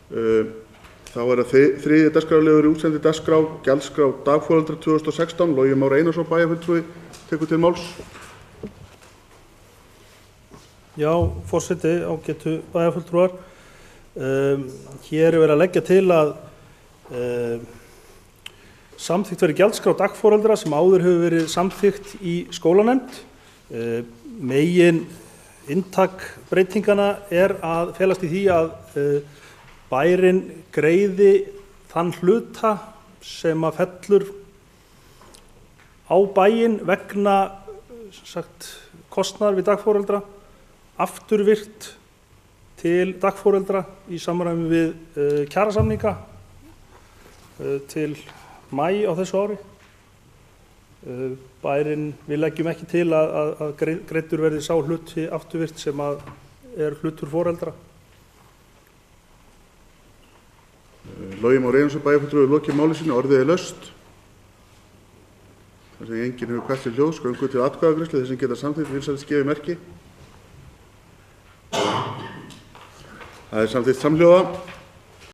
Þá það þriðji dagskrárliður í útsendi dagskrá, gjaldskrá dagforeldra 2016. Logi Már Einarsson, bæjarfulltrúi, tekur til máls. Já, forseti, ágætu bæjarfulltrúar. Hér verið að leggja til að samþykkt verið gjaldskrá dagforeldra sem áður hefur verið samþykkt í skólanefnd. Megin inntak breytingana að felast í því að bærinn greiði þann hluta sem að fellur á bæinn vegna kostnaðar við dagforeldra afturvirkt til dagforeldra í samræmi við kjarasamninga til maí á þessu ári. Bærinn, við leggjum ekki til að greiddur verði sá hluti afturvirkt sem að hlutur foreldra. Logi Már Einarsson, bæjarfulltrúi, lokið máli sínu, orðið laust. Þar sem enginn hefur hvert til hljóðs, göngu til atkvæðagreiðslu, þeir sem geta samþykkt vinsælast gefið merki. Það samþykkt samhljóða.